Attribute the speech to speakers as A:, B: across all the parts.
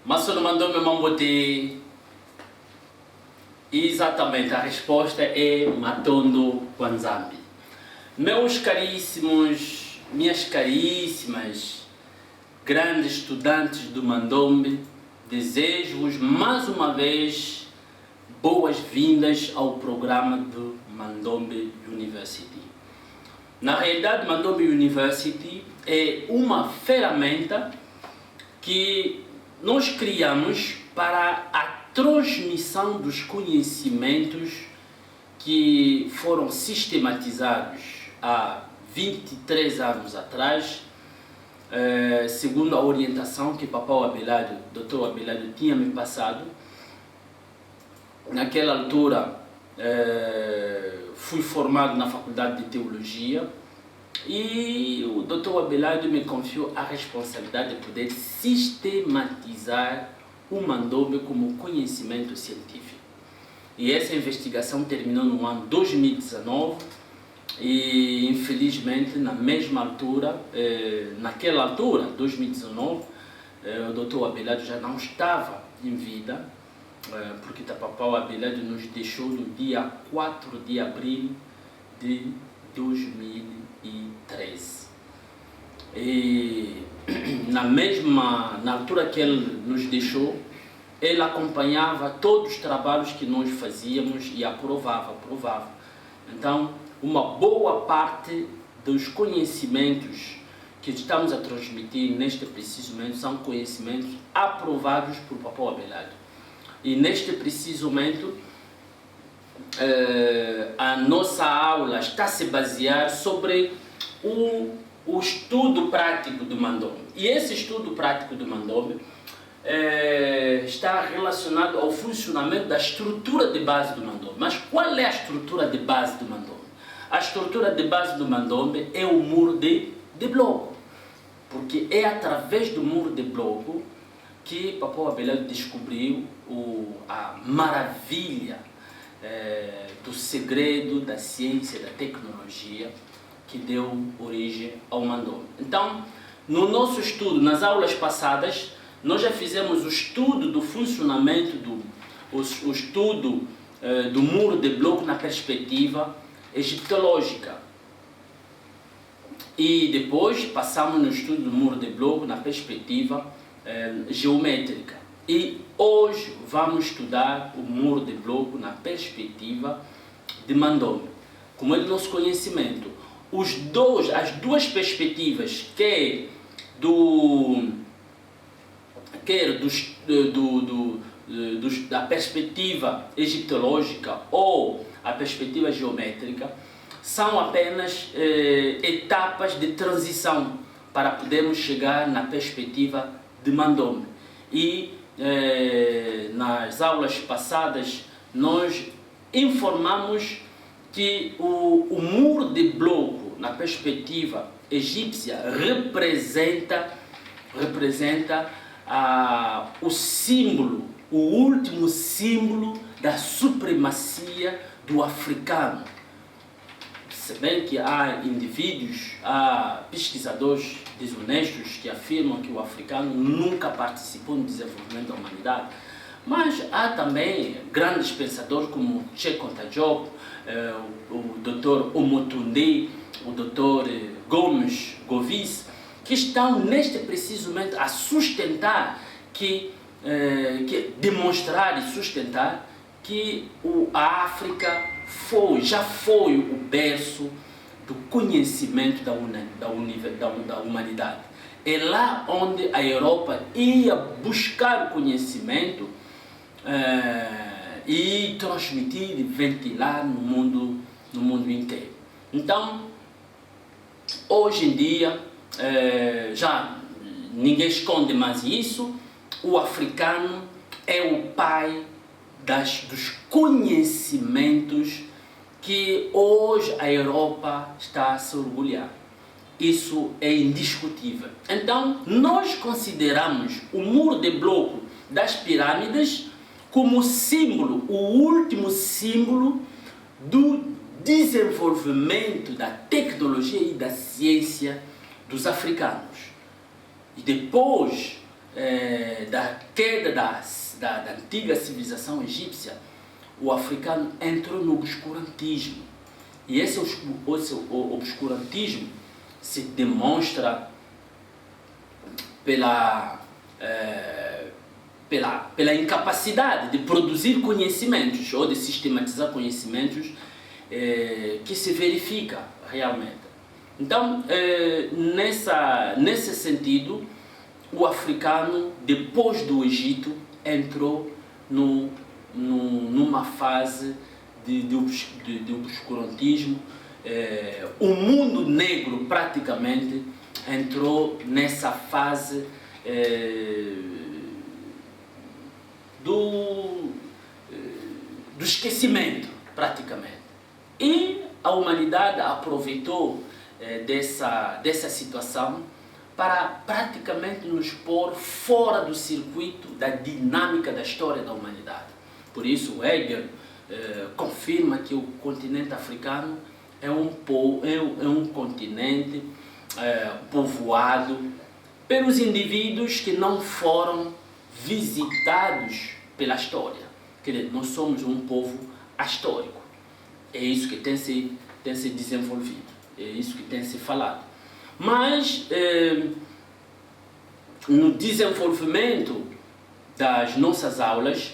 A: Mas se não mandou me mambote. Exatamente, a resposta é Matondo Wanzambi. Meus caríssimos, minhas caríssimas, grandes estudantes do Mandombe, desejo-vos mais uma vez boas-vindas ao programa do Mandombe University. Na realidade, Mandombe University é uma ferramenta que nós criamos para a transmissão dos conhecimentos que foram sistematizados há 23 anos atrás, segundo a orientação que Papau Abelardo, Dr. Abelardo tinha me passado. Naquela altura fui formado na Faculdade de Teologia e o Dr. Abelardo me confiou a responsabilidade de poder sistematizar o Mandombe como conhecimento científico. E essa investigação terminou no ano 2019 e, infelizmente, na mesma altura, naquela altura, 2019, o Dr. Abelardo já não estava em vida, porque Papau Abelardo nos deixou no dia 4 de abril de 2013. E na altura que ele nos deixou, ele acompanhava todos os trabalhos que nós fazíamos e aprovava. Então, uma boa parte dos conhecimentos que estamos a transmitir neste preciso momento são conhecimentos aprovados por Papau Abelardo. E neste preciso momento, a nossa aula está a se basear sobre o estudo prático do Mandombe. E esse estudo prático do Mandombe está relacionado ao funcionamento da estrutura de base do Mandombe. Mas qual é a estrutura de base do Mandombe? A estrutura de base do Mandombe é o muro de bloco. Porque é através do muro de bloco que Papau Abelardo descobriu a maravilha do segredo da ciência e da tecnologia que deu origem ao Mandombe. Então, no nosso estudo, nas aulas passadas, nós já fizemos o estudo do funcionamento, o estudo do muro de bloco na perspectiva egiptológica. E depois passamos no estudo do muro de bloco na perspectiva geométrica. E hoje vamos estudar o muro de bloco na perspectiva de Mandombe. Como é do nosso conhecimento, as duas perspectivas, da perspectiva egiptológica ou a perspectiva geométrica, são apenas etapas de transição para podermos chegar na perspectiva de Mandombe. E nas aulas passadas nós informamos que o muro de bloco na perspectiva egípcia representa o símbolo, o último símbolo da supremacia do africano. Se bem que há indivíduos, há pesquisadores desonestos que afirmam que o africano nunca participou no desenvolvimento da humanidade, mas há também grandes pensadores como Cheikh Anta Diop, o Dr. Omotunde, o Dr. Gomes Govis, que estão neste preciso momento a sustentar demonstrar e sustentar que a África já foi o berço do conhecimento da humanidade. É lá onde a Europa ia buscar o conhecimento e transmitir e ventilar no mundo inteiro. Então, hoje em dia, já ninguém esconde mais isso, o africano é o pai dos conhecimentos que hoje a Europa está a se orgulhar. Isso é indiscutível. Então, nós consideramos o muro de bloco das pirâmides como símbolo, o último símbolo do desenvolvimento da tecnologia e da ciência dos africanos. E depois da queda da antiga civilização egípcia, o africano entrou no obscurantismo. E esse obscurantismo se demonstra pela incapacidade de produzir conhecimentos ou de sistematizar conhecimentos que se verifica realmente. Então, nesse sentido, o africano, depois do Egito, entrou numa fase de obscurantismo. O mundo negro, praticamente, entrou nessa fase do esquecimento, praticamente. E a humanidade aproveitou dessa situação para praticamente nos pôr fora do circuito da dinâmica da história da humanidade. Por isso, o Hegel confirma que o continente africano é um continente povoado pelos indivíduos que não foram visitados pela história. Quer dizer, nós somos um povo histórico. É isso que tem se desenvolvido, é isso que tem se falado. Mas no desenvolvimento das nossas aulas,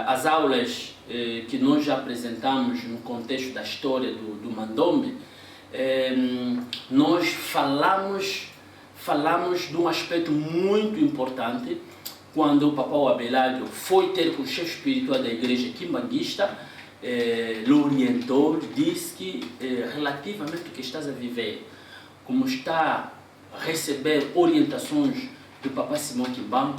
A: as aulas que nós já apresentamos no contexto da história do Mandombe, nós falamos de um aspecto muito importante quando o Papau Abelardo foi ter com o chefe espiritual da igreja quimbanguista, lhe orientou, disse que relativamente ao que estás a viver, como está a receber orientações do Papa Simão Quimbambo,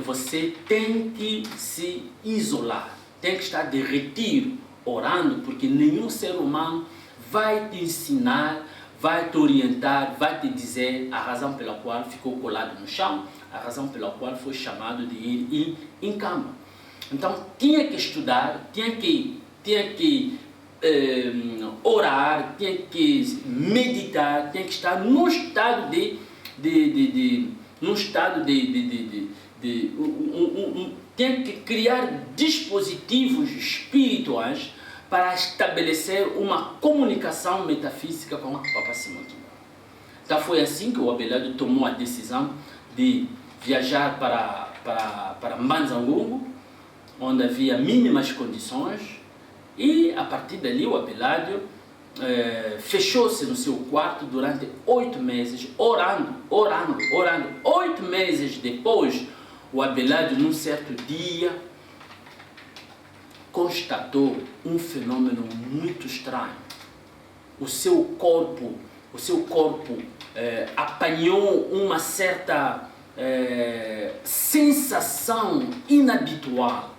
A: você tem que se isolar, tem que estar de retiro, orando, porque nenhum ser humano vai te ensinar, vai te orientar, vai te dizer a razão pela qual ficou colado no chão, a razão pela qual foi chamado de ir em cama. Então tinha que estudar, tinha que orar, tinha que meditar, tinha que estar num estado tinha que criar dispositivos espirituais para estabelecer uma comunicação metafísica com o Papa Simão Quimbambo. Então foi assim que o Abelardo tomou a decisão de viajar para Mbanza-Ngungu, onde havia mínimas condições, e a partir dali o Abelardo fechou-se no seu quarto durante 8 meses, orando. 8 meses depois, o Abelardo, num certo dia, constatou um fenômeno muito estranho. O seu corpo apanhou uma certa sensação inabitual,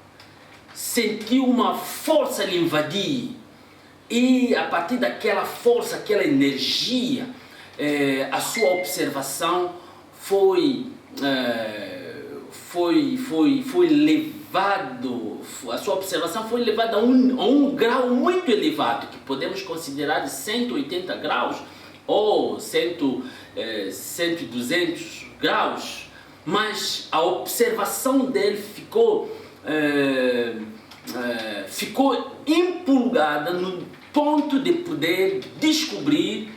A: sentiu uma força lhe invadir, e a partir daquela força, aquela energia, a sua observação foi levada a um grau muito elevado, que podemos considerar de 180 graus ou 100 e 200 graus, mas a observação dele ficou empolgada no ponto de poder descobrir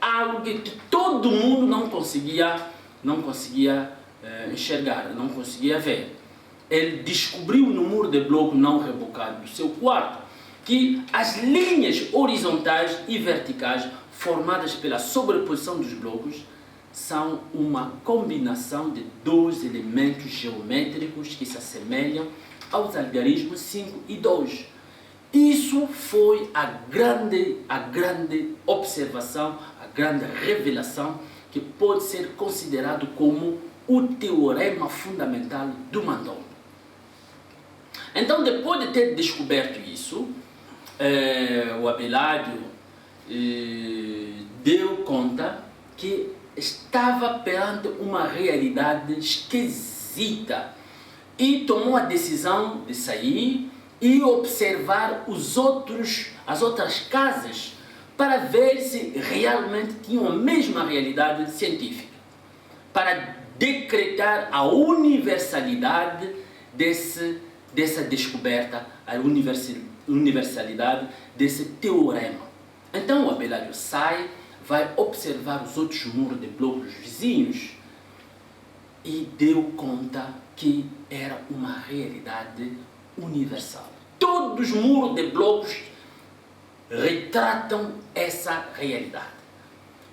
A: algo que todo mundo não conseguia enxergar, não conseguia ver. Ele descobriu no muro de bloco não rebocado do seu quarto que as linhas horizontais e verticais formadas pela sobreposição dos blocos são uma combinação de 2 elementos geométricos que se assemelham aos algarismos 5 e 2. Isso foi a grande observação, a grande revelação que pode ser considerado como o teorema fundamental do Mandombe. Então, depois de ter descoberto isso, o Abelardo deu conta que estava perante uma realidade esquisita e tomou a decisão de sair e observar as outras casas para ver se realmente tinham a mesma realidade científica. para decretar a universalidade dessa descoberta, a universalidade desse teorema. Então o Abelardo sai, vai observar os outros muros de blocos vizinhos e deu conta que era uma realidade universal. Todos os muros de blocos retratam essa realidade.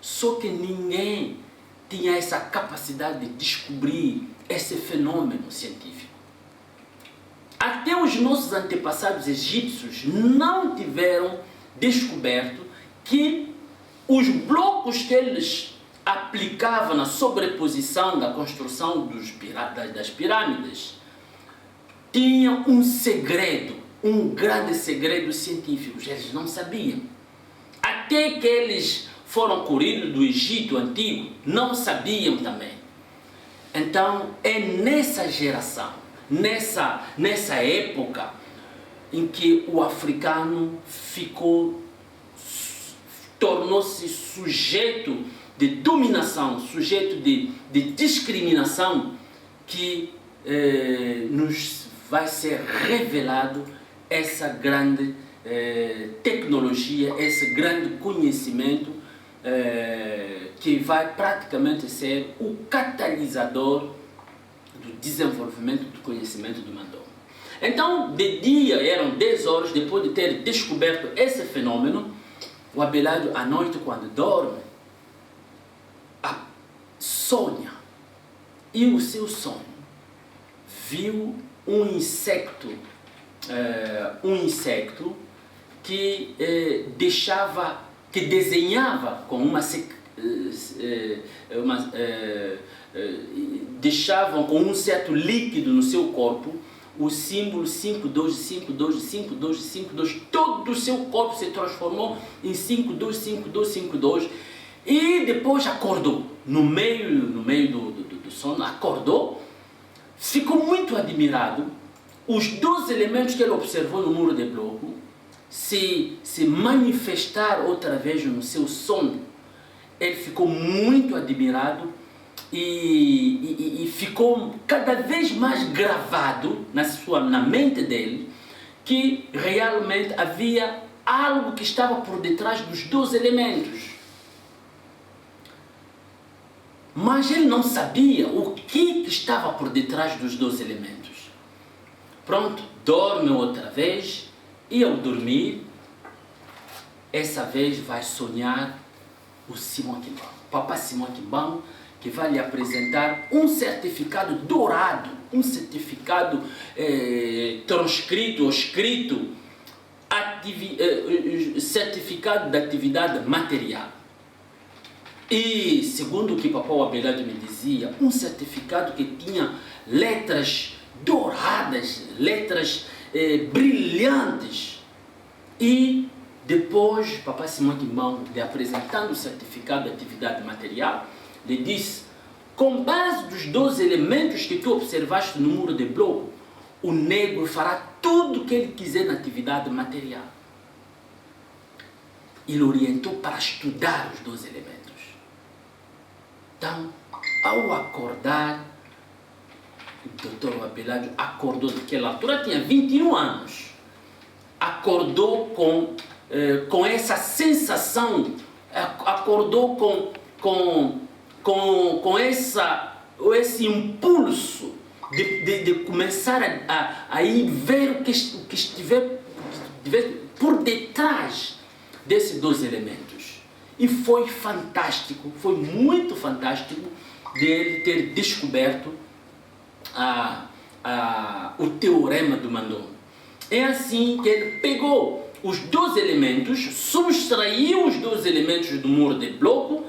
A: Só que ninguém tinha essa capacidade de descobrir esse fenômeno científico. Até os nossos antepassados egípcios não tiveram descoberto que os blocos que eles aplicavam na sobreposição da construção das pirâmides tinham um segredo, um grande segredo científico. Eles não sabiam. Até que eles foram colhidos do Egito Antigo, não sabiam também. Então, é nessa geração, nessa época, em que o africano tornou-se sujeito de dominação, sujeito de discriminação, que nos vai ser revelado essa grande tecnologia, esse grande conhecimento que vai praticamente ser o catalisador do desenvolvimento do conhecimento do Mandonga. Então, de dia eram 10 horas, depois de ter descoberto esse fenômeno, o Abelardo, à noite, quando dorme, sonha. E o seu sonho viu um inseto que desenhava com deixavam com um certo líquido no seu corpo o símbolo 52525252. Todo o seu corpo se transformou em 525252 e depois acordou no meio do sono, acordou, ficou muito admirado. Os 2 elementos que ele observou no muro de bloco se manifestar outra vez no seu sono. Ele ficou muito admirado e ficou cada vez mais gravado na mente dele que realmente havia algo que estava por detrás dos 2 elementos. Mas ele não sabia o que estava por detrás dos 2 elementos. Pronto, dorme outra vez. E ao dormir, essa vez vai sonhar o Simão Kimbangu, Papai Simão Kimbangu, que vai lhe apresentar um certificado dourado, um certificado transcrito ou escrito, certificado de atividade material. E, segundo o que Papai Abelardo me dizia, um certificado que tinha letras douradas, letras brilhantes. E depois, Papai Simão Kimbangu, lhe apresentando o certificado de atividade material, lhe disse: com base dos 2 elementos que tu observaste no muro de bloco, o negro fará tudo o que ele quiser na atividade material. Ele orientou para estudar os 2 elementos. Então, ao acordar, o Dr. Abelardo acordou naquela altura, tinha 21 anos. Acordou com essa sensação, acordou com esse impulso de começar a ir ver o que estiver por detrás desses 2 elementos. E foi fantástico, foi muito fantástico dele ter descoberto o teorema do Mandonga. É assim que ele pegou os 2 elementos, subtraiu os 2 elementos do muro de bloco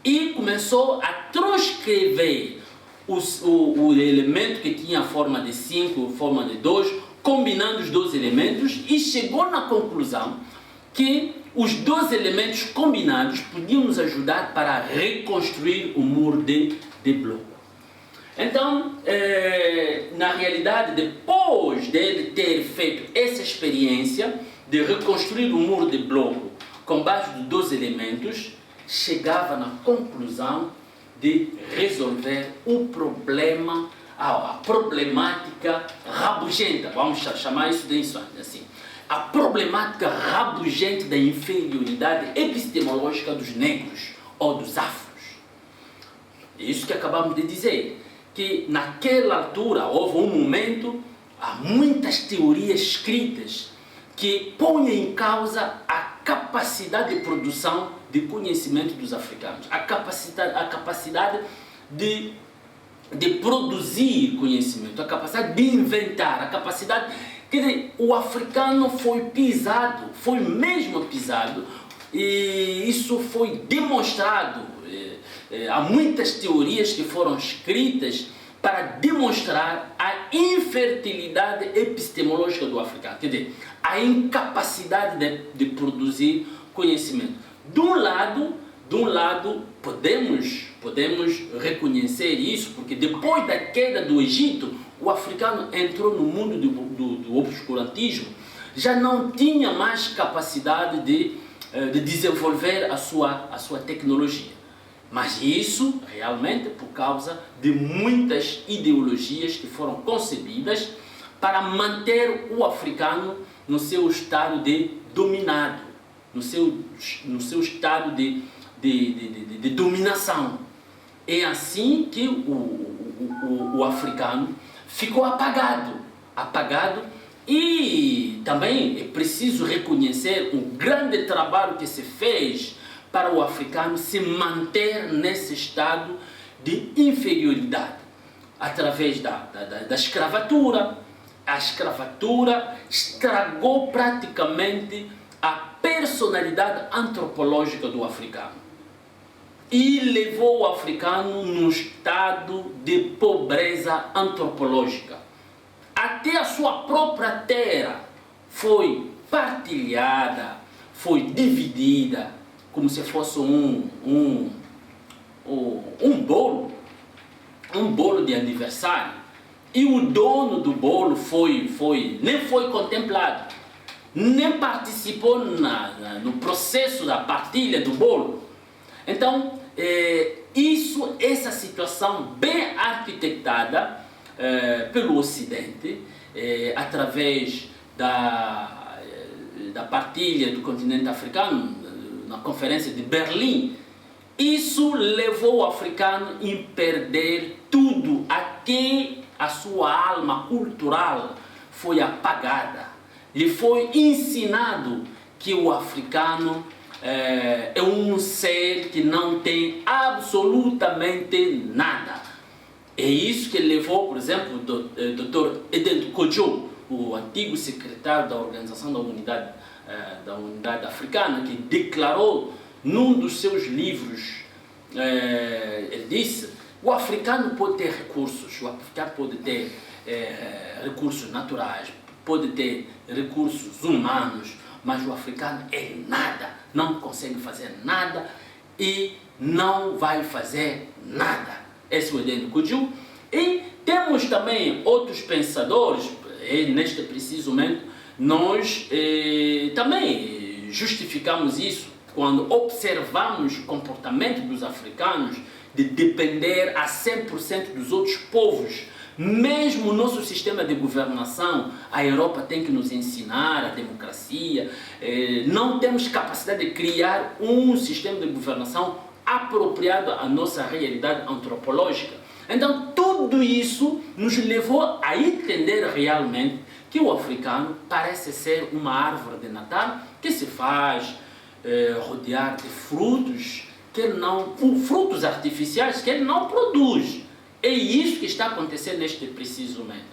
A: e começou a transcrever o elemento que tinha a forma de 5, forma de 2, combinando os 2 elementos, e chegou na conclusão que os 2 elementos combinados podiam nos ajudar para reconstruir o muro de bloco. Então, na realidade, depois dele ter feito essa experiência de reconstruir o muro de bloco com base dos 2 elementos, chegava na conclusão de resolver o problema, a problemática rabugenta, vamos chamar isso de isso assim, a problemática rabugente da inferioridade epistemológica dos negros ou dos afros. É isso que acabamos de dizer, que naquela altura houve um momento, há muitas teorias escritas que põem em causa a capacidade de produção de conhecimento dos africanos, a capacidade de produzir conhecimento, a capacidade de inventar, a capacidade... Quer dizer, o africano foi pisado, foi mesmo pisado, e isso foi demonstrado. Há muitas teorias que foram escritas para demonstrar a infertilidade epistemológica do africano, quer dizer, a incapacidade de produzir conhecimento. De um lado podemos reconhecer isso, porque depois da queda do Egito, o africano entrou no mundo do obscurantismo, já não tinha mais capacidade de desenvolver a sua tecnologia. Mas isso realmente por causa de muitas ideologias que foram concebidas para manter o africano no seu estado de dominado, no seu estado de dominação. É assim que o africano ficou apagado. E também é preciso reconhecer o grande trabalho que se fez para o africano se manter nesse estado de inferioridade, através da escravatura. A escravatura estragou praticamente a personalidade antropológica do africano e levou o africano num estado de pobreza antropológica. Até a sua própria terra foi partilhada, foi dividida, como se fosse um bolo de aniversário, e o dono do bolo nem foi contemplado, nem participou no processo da partilha do bolo. Então, essa situação bem arquitetada pelo Ocidente, através da partilha do continente africano, na Conferência de Berlim, isso levou o africano a perder tudo, até a sua alma cultural foi apagada. Lhe foi ensinado que o africano é um ser que não tem absolutamente nada. É isso que levou, por exemplo, o Dr. Eden Kojo, o antigo secretário da Organização da Unidade Africana, que declarou num dos seus livros, ele disse: o africano pode ter recursos, o africano pode ter recursos naturais, pode ter recursos humanos, mas o africano é nada, não consegue fazer nada e não vai fazer nada. Esse é o Eden Kojo. E temos também outros pensadores, neste preciso momento, nós também justificamos isso quando observamos o comportamento dos africanos de depender a 100% dos outros povos. Mesmo o nosso sistema de governação, a Europa tem que nos ensinar a democracia, não temos capacidade de criar um sistema de governação apropriado à nossa realidade antropológica. Então, tudo isso nos levou a entender realmente que o africano parece ser uma árvore de Natal que se faz rodear de frutos frutos artificiais que ele não produz. É isso que está acontecendo neste preciso momento.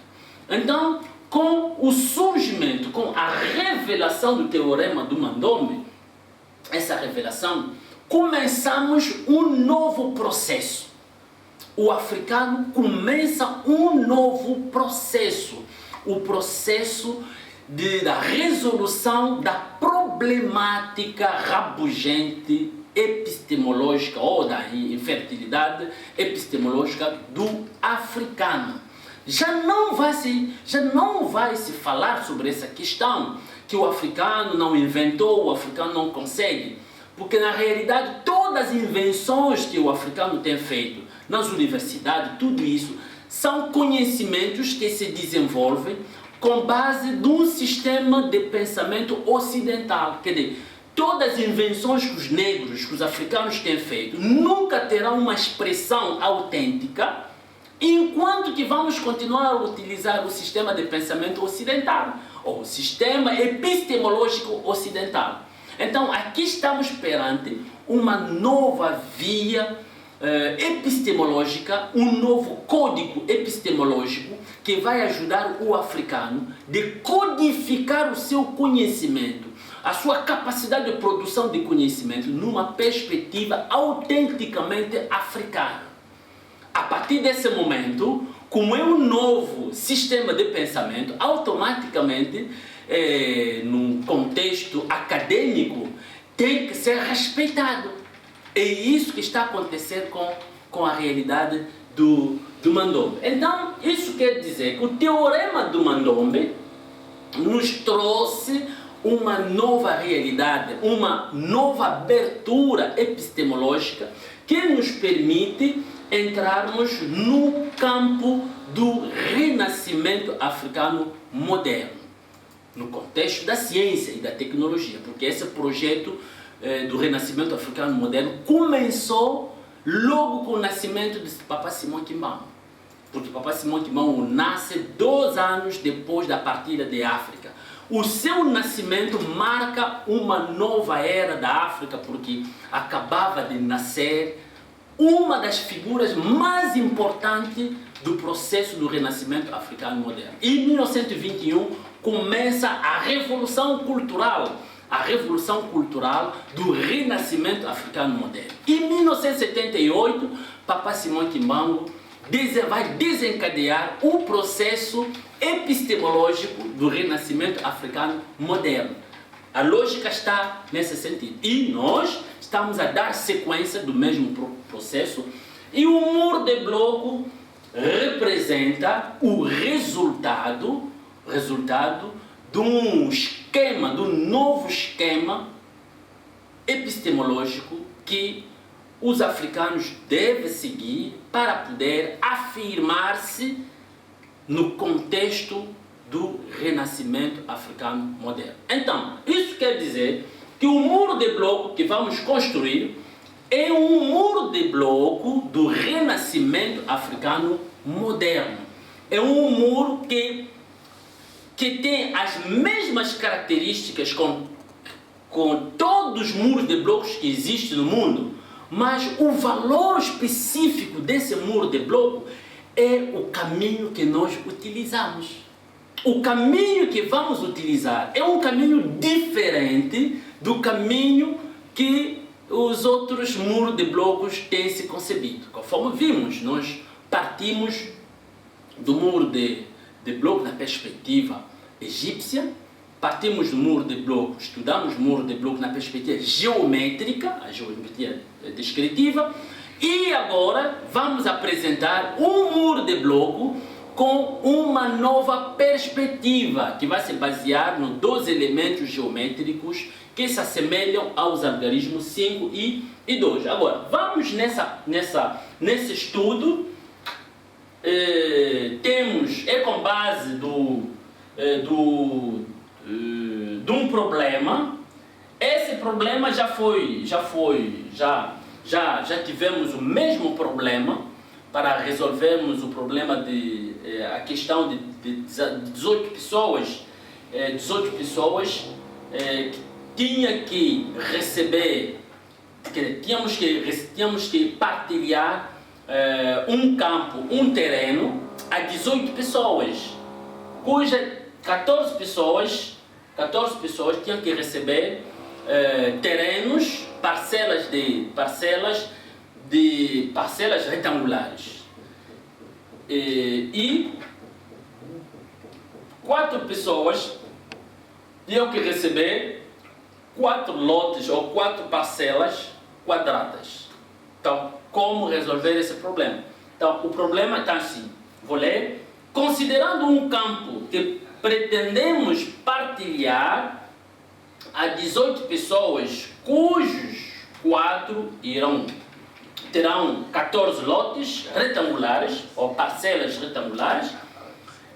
A: Então, com o surgimento, com a revelação do teorema do Mandome, essa revelação, começamos um novo processo. O africano começa um novo processo, o processo da resolução da problemática rabugente epistemológica ou da infertilidade epistemológica do africano. Já não vai se falar sobre essa questão, que o africano não inventou, o africano não consegue, Porque na realidade todas as invenções que o africano tem feito nas universidades, tudo isso, são conhecimentos que se desenvolvem com base de um sistema de pensamento ocidental. Quer dizer, todas as invenções que os negros, que os africanos têm feito, nunca terão uma expressão autêntica, enquanto que vamos continuar a utilizar o sistema de pensamento ocidental, ou o sistema epistemológico ocidental. Então, aqui estamos perante uma nova via epistemológica, um novo código epistemológico que vai ajudar o africano de codificar o seu conhecimento, a sua capacidade de produção de conhecimento numa perspectiva autenticamente africana. A partir desse momento, como é um novo sistema de pensamento, automaticamente, num contexto acadêmico, tem que ser respeitado. É isso que está acontecendo com a realidade do Mandombe. Então, isso quer dizer que o teorema do Mandombe nos trouxe uma nova realidade, uma nova abertura epistemológica que nos permite entrarmos no campo do renascimento africano moderno, no contexto da ciência e da tecnologia, porque esse projeto do renascimento africano moderno começou logo com o nascimento de Papa Simão Kimbangu, porque Papa Simão Kimbangu nasce 2 anos depois da partida de África. O seu nascimento marca uma nova era da África, porque acabava de nascer uma das figuras mais importantes do processo do renascimento africano moderno. Em 1921 começa a revolução cultural do renascimento africano moderno. Em 1978, Papa Simão Kimbangu vai desencadear o processo epistemológico do renascimento africano moderno. A lógica está nesse sentido. E nós estamos a dar sequência do mesmo processo. E o muro de bloco representa o resultado de um esquema, de um novo esquema epistemológico que os africanos devem seguir para poder afirmar-se no contexto do renascimento africano moderno. Então, isso quer dizer que o muro de bloco que vamos construir é um muro de bloco do renascimento africano moderno. É um muro que tem as mesmas características com todos os muros de blocos que existem no mundo, mas o valor específico desse muro de bloco é o caminho que nós utilizamos. O caminho que vamos utilizar é um caminho diferente do caminho que os outros muros de blocos têm se concebido. Conforme vimos, nós partimos do muro de bloco na perspectiva egípcia, partimos do muro de bloco, estudamos o muro de bloco na perspectiva geométrica, a geometria descritiva, e agora vamos apresentar um muro de bloco com uma nova perspectiva que vai se basear nos 2 elementos geométricos que se assemelham aos algarismos 5 e 2. Agora, vamos nesse estudo, é com base de um problema. Esse problema já tivemos o mesmo problema para resolvermos o problema a questão de 18 pessoas que tinha que receber, tínhamos que partilhar um campo, um terreno a 18 pessoas, cuja 14 pessoas tinham que receber terrenos, parcelas retangulares. E 4 pessoas tinham que receber 4 lotes ou 4 parcelas quadradas. Então, como resolver esse problema? Então, o problema está assim. Vou ler. Considerando um campo que pretendemos partilhar a 18 pessoas cujos terão 14 lotes retangulares, ou parcelas retangulares,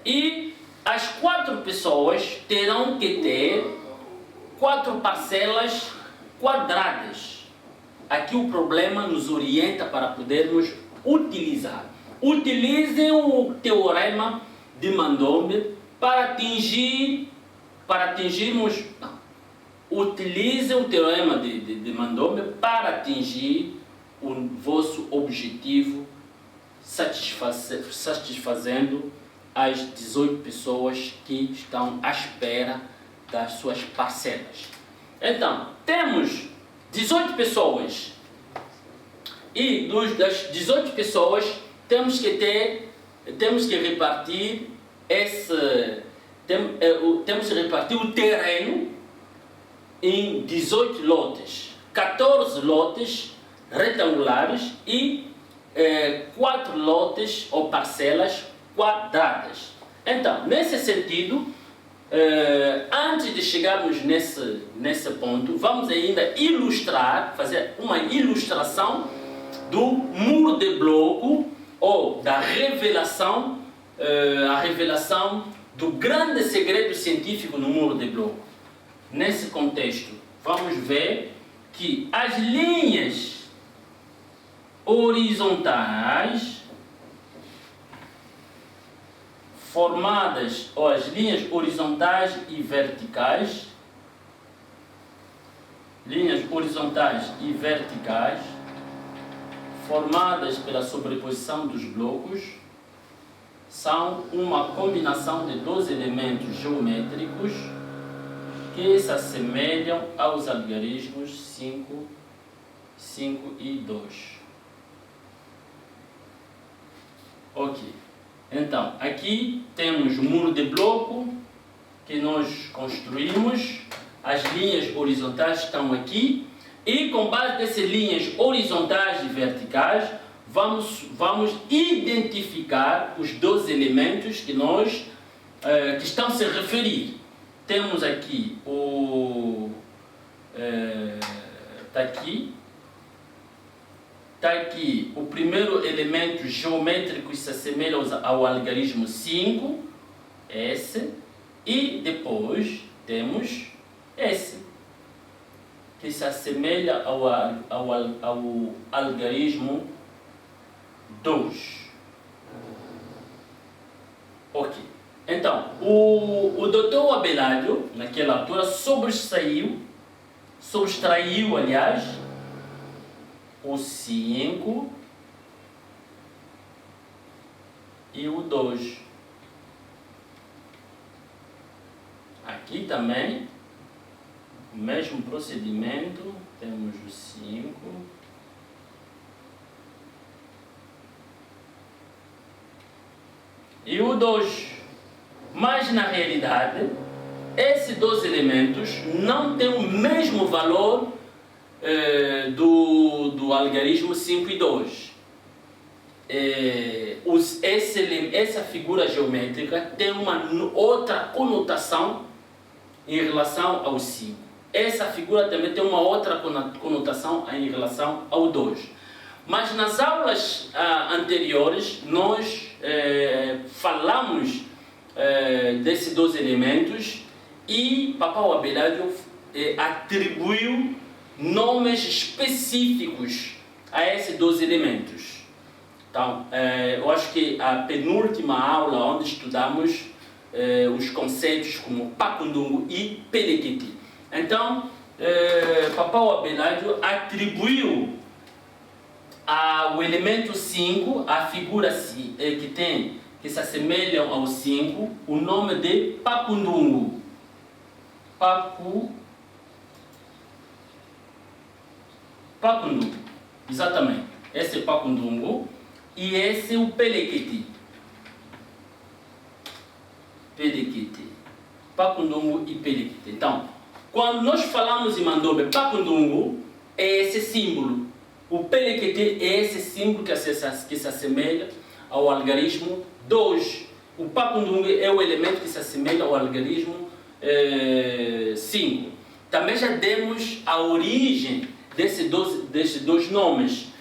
A: e as 4 pessoas terão que ter 4 parcelas quadradas. Aqui o problema nos orienta para podermos utilizar. Utilizem o teorema de Mandombe para atingirmos. Não. Utilizem o teorema de Mandombe para atingir o vosso objetivo, satisfazendo as 18 pessoas que estão à espera das suas parcelas. Então, temos 18 pessoas e das 18 pessoas temos que repartir temos que repartir o terreno em 18 lotes, 14 lotes retangulares e 4 lotes ou parcelas quadradas. Então, nesse sentido, antes de chegarmos nesse ponto, vamos ainda fazer uma ilustração do muro de bloco ou da revelação, a revelação do grande segredo científico no muro de bloco. Nesse contexto, vamos ver que as linhas horizontais formadas, ou as linhas horizontais e verticais, formadas pela sobreposição dos blocos, são uma combinação de 2 elementos geométricos que se assemelham aos algarismos 5 e 2. Ok. Então, aqui temos o muro de bloco que nós construímos, as linhas horizontais estão aqui, e com base nessas linhas horizontais e verticais, vamos identificar os 2 elementos que estão se a referir. Temos aqui está aqui o primeiro elemento geométrico que se assemelha ao algarismo 5, esse, e depois temos esse, que se assemelha ao algarismo 2. Ok. Então, o Dr. Abelardo, naquela altura, subtraiu, aliás, o 5 e o 2. Aqui também, o mesmo procedimento, temos o 5 e o 2. Mas na realidade, esses 2 elementos não têm o mesmo valor do algarismo 5 e 2. Essa figura geométrica tem uma outra conotação em relação ao 5. Essa figura também tem uma outra conotação em relação ao 2. Mas nas aulas anteriores, nós falamos desses 2 elementos e Papau Abelardo atribuiu nomes específicos a esses 2 elementos. Então, eu acho que a penúltima aula onde estudamos os conceitos como Pacundungu e Pelequiti. Então, Papau Abelardo atribuiu ao elemento 5, a figura que se assemelham ao 5, o nome de Pacundungu. Pacundungu, exatamente. Esse é Pacundungu e esse é o Pelequiti. Pacundungu e Pelequiti. Então, quando nós falamos em Mandombe, Pacundungu é esse símbolo. O Pelequiti é esse símbolo que se assemelha ao algarismo 2. O Pacundungu é o elemento que se assemelha ao algarismo 5. Também já demos a origem desses dois nomes.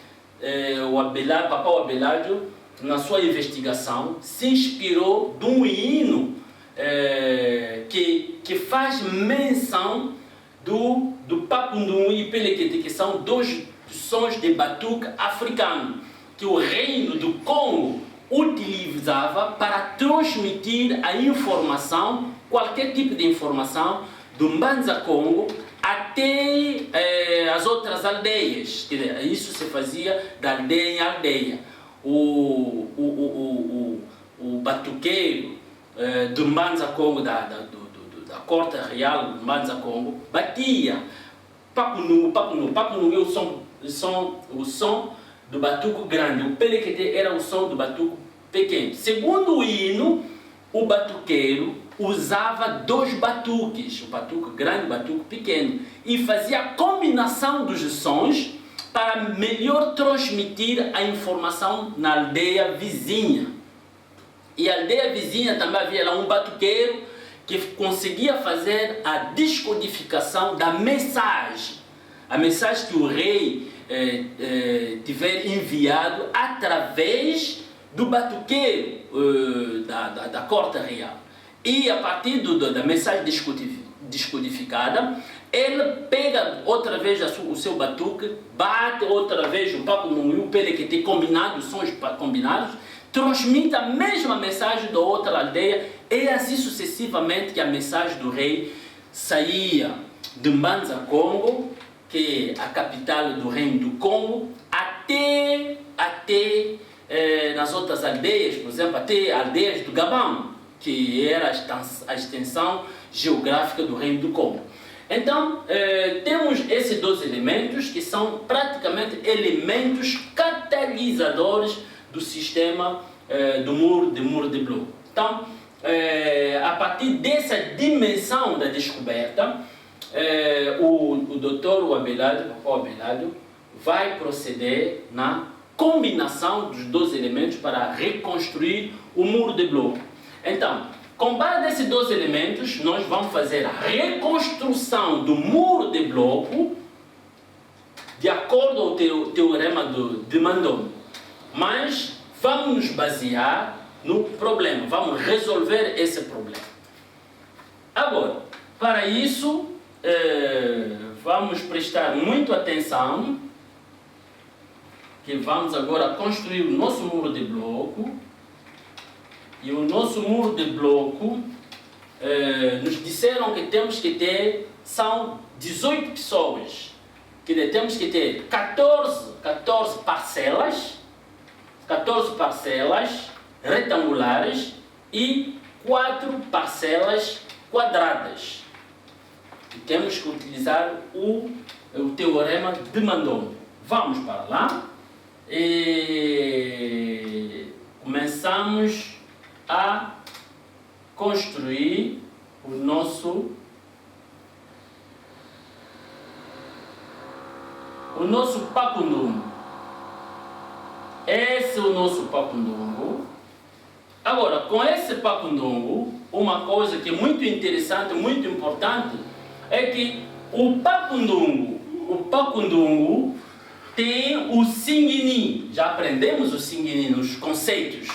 A: Papão Abelardo, na sua investigação, se inspirou de um hino que faz menção do Papundungu e Pelequete, que são dois sons de batuque africano, que o reino do Congo utilizava para transmitir a informação, qualquer tipo de informação, do Mbanza Congo até as outras aldeias. Isso se fazia da aldeia em aldeia. O batuqueiro do Mbanza Congo, da corte real do Mbanza Congo, batia Papundungu. Papundungu é o som do batuque grande. O Pelequete era o som do batuque pequeno. Segundo o hino, o batuqueiro usava dois batuques, o batuque grande e o batuque pequeno, e fazia a combinação dos sons para melhor transmitir a informação na aldeia vizinha. E a aldeia vizinha também havia lá um batuqueiro que conseguia fazer a descodificação da mensagem. A mensagem que o rei tiver enviado através do batuqueiro da corte real. E a partir da mensagem descodificada, ele pega outra vez o seu batuque, bate outra vez o Papundungu e o Pelequete combinado, os sons combinados, transmite a mesma mensagem da outra aldeia, e assim sucessivamente, que a mensagem do rei saía de Mbanza Congo, que é a capital do reino do Congo, até nas outras aldeias, por exemplo, até aldeias do Gabão, que era a extensão geográfica do reino do Congo. Então, temos esses dois elementos que são praticamente elementos catalisadores do sistema do muro de bloco. Então, a partir dessa dimensão da descoberta, o doutor Abelardo vai proceder na combinação dos dois elementos para reconstruir o muro de bloco. Então, com base nesses dois elementos, nós vamos fazer a reconstrução do muro de bloco de acordo ao teorema de Mandon. Mas vamos nos basear no problema, vamos resolver esse problema. Agora, para isso, vamos prestar muita atenção, que vamos agora construir o nosso muro de bloco. E o nosso muro de bloco, nos disseram que temos que ter, são 18 pessoas, que temos que ter 14 parcelas retangulares e 4 parcelas quadradas. E temos que utilizar o teorema de Mandon. Vamos para lá e começamos a construir o nosso Papundungu. Esse é o nosso Papundungu. Agora, com esse Papundungu, uma coisa que é muito interessante, muito importante, é que o Papundungu tem o Singini. Já aprendemos o Singini nos conceitos.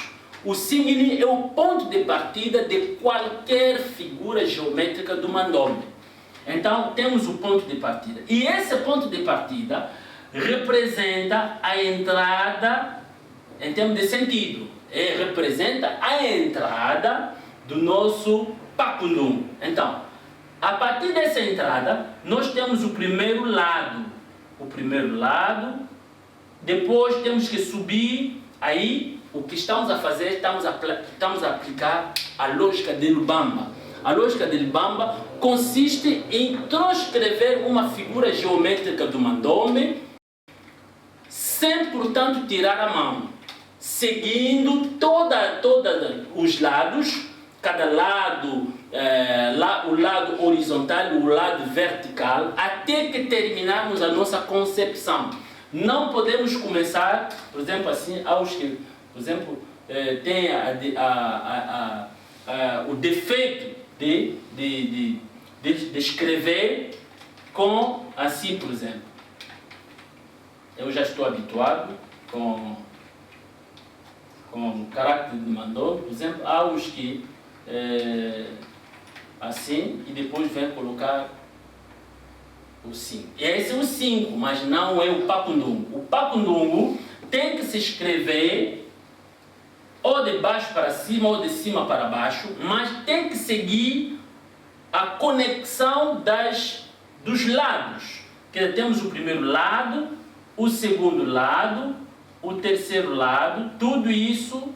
A: O Singini é o ponto de partida de qualquer figura geométrica do Mandombe. Então, temos o ponto de partida. E esse ponto de partida representa a entrada, em termos de sentido, representa a entrada do nosso Papundungu. Então, a partir dessa entrada, nós temos o primeiro lado. Depois temos que subir aí. O que estamos a fazer, estamos a aplicar a lógica de Lubamba. A lógica de Lubamba consiste em transcrever uma figura geométrica do Mandombe sem, portanto, tirar a mão, seguindo todos os lados, cada lado, o lado horizontal e o lado vertical, até que terminarmos a nossa concepção. Não podemos começar, por exemplo, assim, por exemplo, tem o defeito de escrever com assim, por exemplo. eu já estou habituado com o carácter de mandou. Por exemplo, há os que assim e depois vem colocar o 5. Esse é o 5, mas não é o pacundungo. O pacundungo tem que se escrever ou de baixo para cima ou de cima para baixo, mas tem que seguir a conexão dos lados. Que temos o primeiro lado, o segundo lado, o terceiro lado, tudo isso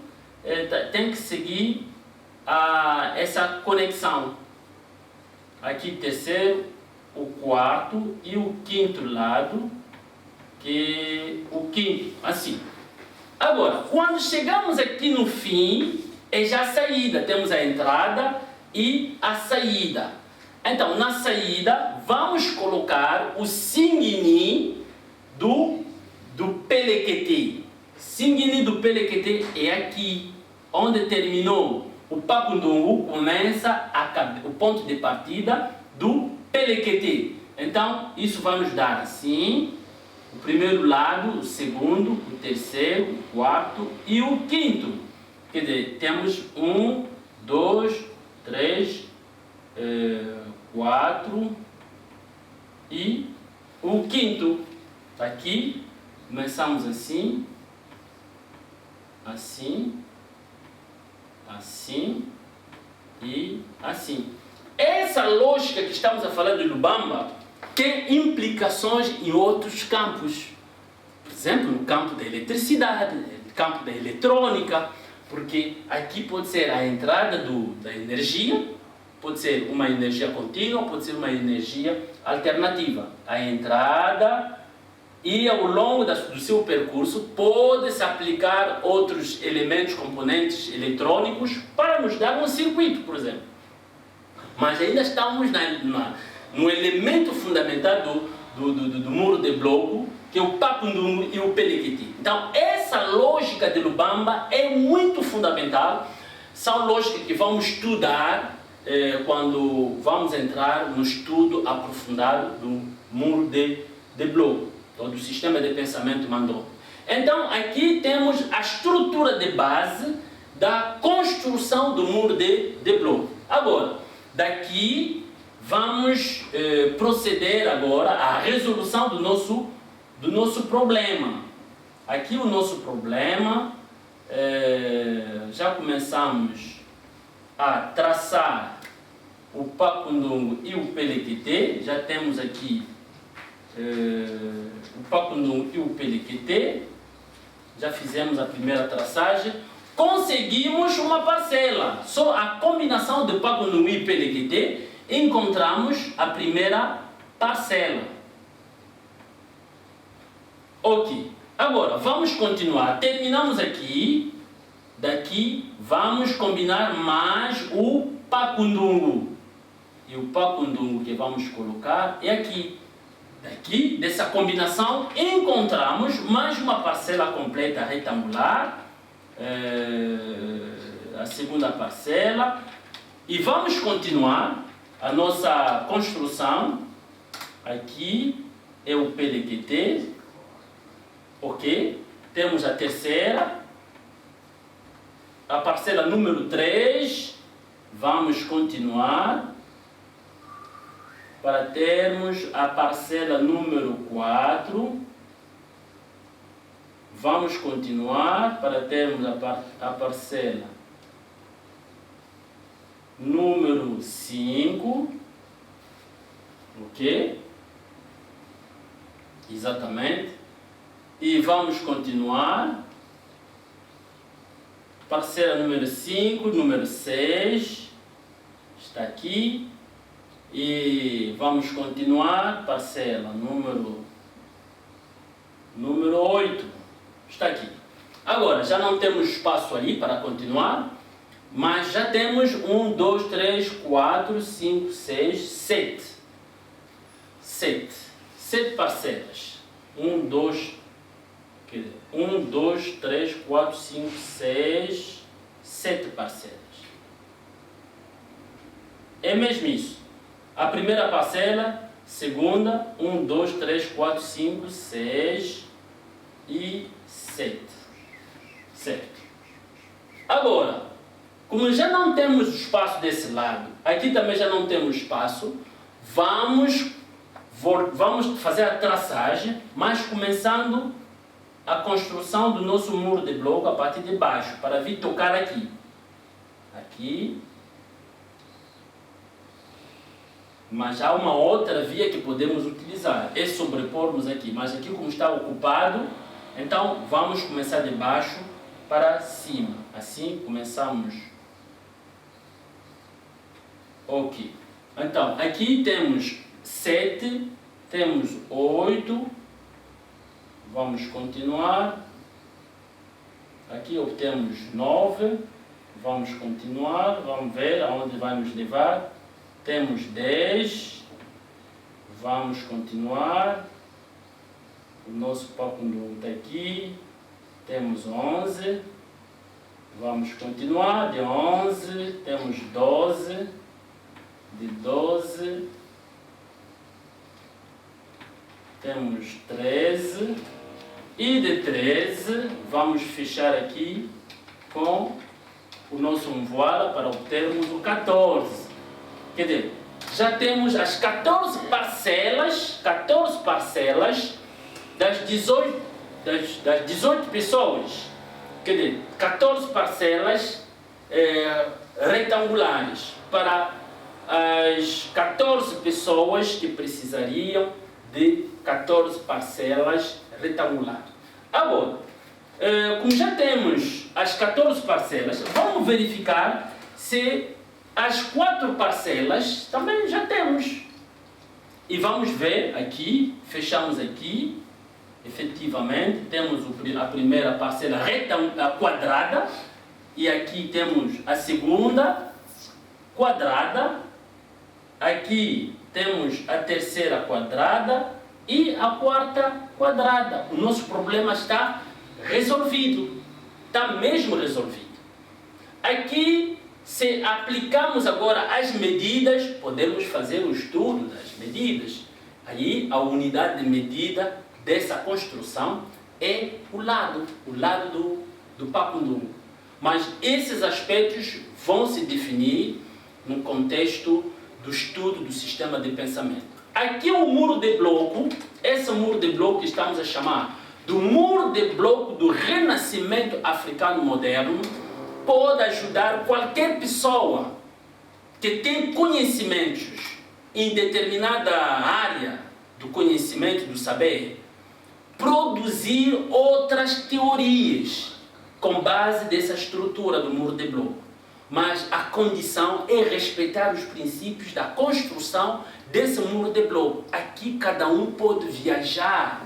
A: tem que seguir essa conexão. Aqui terceiro, o quarto e o quinto lado, que o quinto, assim. Agora, quando chegamos aqui no fim, é já a saída, temos a entrada e a saída. Então, na saída, vamos colocar o singini do pelequete. Singini do pelequete é aqui, onde terminou o pacundungu, começa o ponto de partida do pelequete. Então, isso vai nos dar assim, o primeiro lado, o segundo, o terceiro, o quarto e o quinto. Quer dizer, temos 1, 2, 3, 4 e o quinto. Aqui, começamos assim, assim, assim e assim. Essa lógica que estamos a falar de Lubamba tem implicações em outros campos. Por exemplo, no campo da eletricidade, no campo da eletrônica, porque aqui pode ser a entrada da energia, pode ser uma energia contínua, pode ser uma energia alternativa. A entrada e ao longo do seu percurso pode-se aplicar outros elementos, componentes eletrônicos para nos dar um circuito, por exemplo. Mas ainda estamos no elemento fundamental do muro de bloco, que é o pacundungu e o pelequete. Então, essa lógica de Lubamba é muito fundamental. São lógicas que vamos estudar quando vamos entrar no estudo aprofundado do muro de bloco, ou do sistema de pensamento mandô. Então, aqui temos a estrutura de base da construção do muro de bloco. Agora, daqui vamos proceder agora à resolução do nosso problema. Aqui o nosso problema, já começamos a traçar o pacundungu e o pelequete. Já temos aqui o pacundungu e o pelequete. Já fizemos a primeira traçagem. Conseguimos uma parcela. Só a combinação de pacundungu e pelequete encontramos a primeira parcela. Ok. Agora, vamos continuar. Terminamos aqui. Daqui, vamos combinar mais o pacundungu. E o pacundungu que vamos colocar é aqui. Daqui, dessa combinação, encontramos mais uma parcela completa retangular. A segunda parcela. E vamos continuar a nossa construção. Aqui é o pelequete. Ok? Temos a terceira. A parcela número 3. Vamos continuar para termos a parcela número 4. Vamos continuar para termos a parcela número 5. Ok? Exatamente. E vamos continuar. Parcela número 5, número 6. Está aqui. E vamos continuar. Parcela número 8. Está aqui. Agora, já não temos espaço aí para continuar, mas já temos 1, 2, 3, 4, 5, 6, 7. 7 parcelas. 1, 2, 3, 4, 5, 6, 7 parcelas. É mesmo isso. A primeira parcela, segunda, 1, 2, 3, 4, 5, 6, e 7. Certo? Agora, como já não temos espaço desse lado, aqui também já não temos espaço, vamos fazer a traçagem, mas começando a construção do nosso muro de bloco a partir de baixo, para vir tocar aqui. Aqui. Mas há uma outra via que podemos utilizar, é sobrepormos aqui, mas aqui como está ocupado, então vamos começar de baixo para cima. Assim começamos. Ok. Então, aqui temos 7, temos 8, vamos continuar. Aqui obtemos 9, vamos continuar, vamos ver aonde vai nos levar. Temos 10, vamos continuar. O nosso Pacundum está aqui. Temos 11, vamos continuar. De 11, temos 12. De 12, temos 13. E de 13, vamos fechar aqui com o nosso umvoala para obtermos o 14. Quer dizer, já temos as 14 parcelas das 18 pessoas. Quer dizer, 14 parcelas retangulares para as 14 pessoas que precisariam de 14 parcelas retangulares. Agora, como já temos as 14 parcelas, vamos verificar se as 4 parcelas também já temos. E vamos ver aqui, fechamos aqui, efetivamente, temos a primeira parcela quadrada, e aqui temos a segunda quadrada, aqui temos a terceira quadrada e a quarta quadrada. O nosso problema está resolvido, está mesmo resolvido. Aqui, se aplicarmos agora as medidas, podemos fazer o estudo das medidas. Aí a unidade de medida dessa construção é o lado do Pacundum. Mas esses aspectos vão se definir no contexto do estudo do sistema de pensamento. Aqui o muro de bloco, esse muro de bloco que estamos a chamar do muro de bloco do renascimento africano moderno, pode ajudar qualquer pessoa que tem conhecimentos em determinada área do conhecimento, do saber, produzir outras teorias com base dessa estrutura do muro de bloco. Mas a condição é respeitar os princípios da construção desse muro de bloco. Aqui cada um pode viajar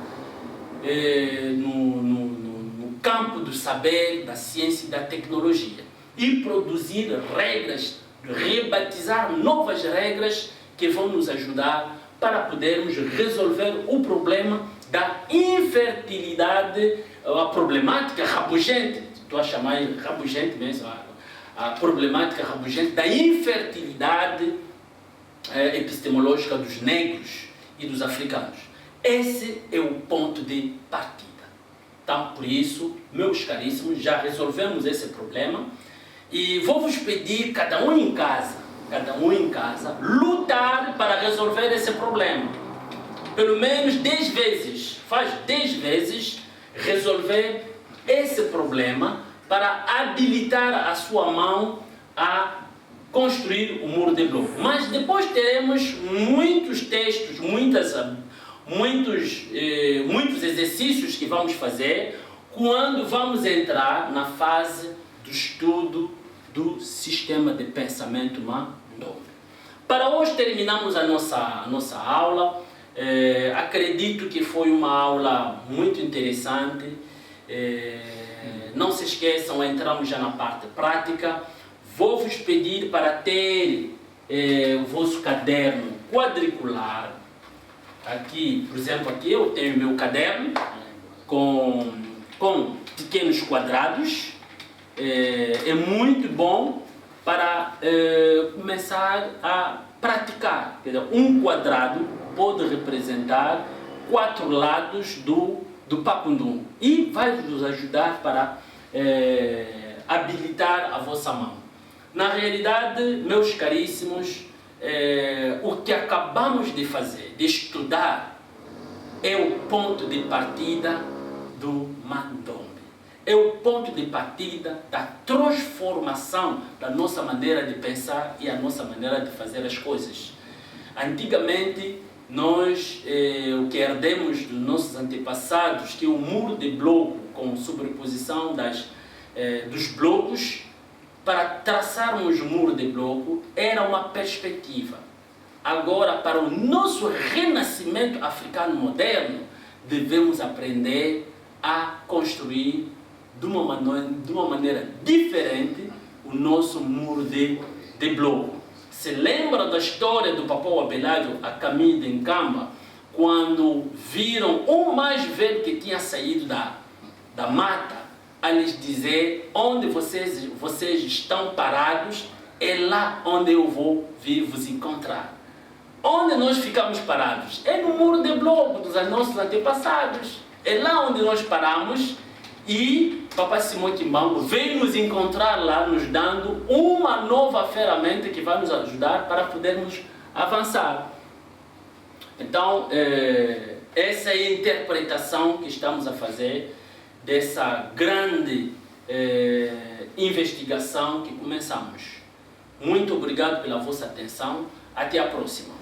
A: no campo do saber, da ciência e da tecnologia e produzir regras, rebatizar novas regras que vão nos ajudar para podermos resolver o problema da infertilidade, a problemática rabugente, estou a chamar rabugente mesmo, a problemática rabugente da infertilidade epistemológica dos negros e dos africanos. Esse é o ponto de partida. Então, por isso, meus caríssimos, já resolvemos esse problema e vou-vos pedir, cada um em casa, lutar para resolver esse problema. Pelo menos 10 vezes, faz 10 vezes resolver esse problema para habilitar a sua mão a construir o muro de bloco. Mas depois teremos muitos textos, muitos exercícios que vamos fazer quando vamos entrar na fase do estudo do sistema de pensamento Mandonga. Para hoje terminamos a nossa aula. Acredito que foi uma aula muito interessante. Não se esqueçam, entramos já na parte prática. Vou-vos pedir para ter o vosso caderno quadricular. Aqui, por exemplo, aqui eu tenho meu caderno com pequenos quadrados. É muito bom para começar a praticar. Um quadrado pode representar 4 lados do do Pacundum e vai nos ajudar para habilitar a vossa mão. Na realidade, meus caríssimos, o que acabamos de fazer, de estudar, é o ponto de partida do Mandombe. É o ponto de partida da transformação da nossa maneira de pensar e a nossa maneira de fazer as coisas. Antigamente, nós, o que herdemos dos nossos antepassados, que o muro de bloco com sobreposição dos blocos, para traçarmos o muro de bloco, era uma perspectiva. Agora, para o nosso renascimento africano moderno, devemos aprender a construir de uma maneira diferente o nosso muro de bloco. Se lembra da história do Papau Abelardo a caminho de Nkamba, quando viram o mais velho que tinha saído da mata, a lhes dizer: onde vocês estão parados, é lá onde eu vou vir vos encontrar. Onde nós ficamos parados? É no muro de bloco dos nossos antepassados. É lá onde nós paramos e Papai Simão Kimbangu veio nos encontrar lá, nos dando uma nova ferramenta que vai nos ajudar para podermos avançar. Então, essa é a interpretação que estamos a fazer dessa grande investigação que começamos. Muito obrigado pela vossa atenção. Até a próxima.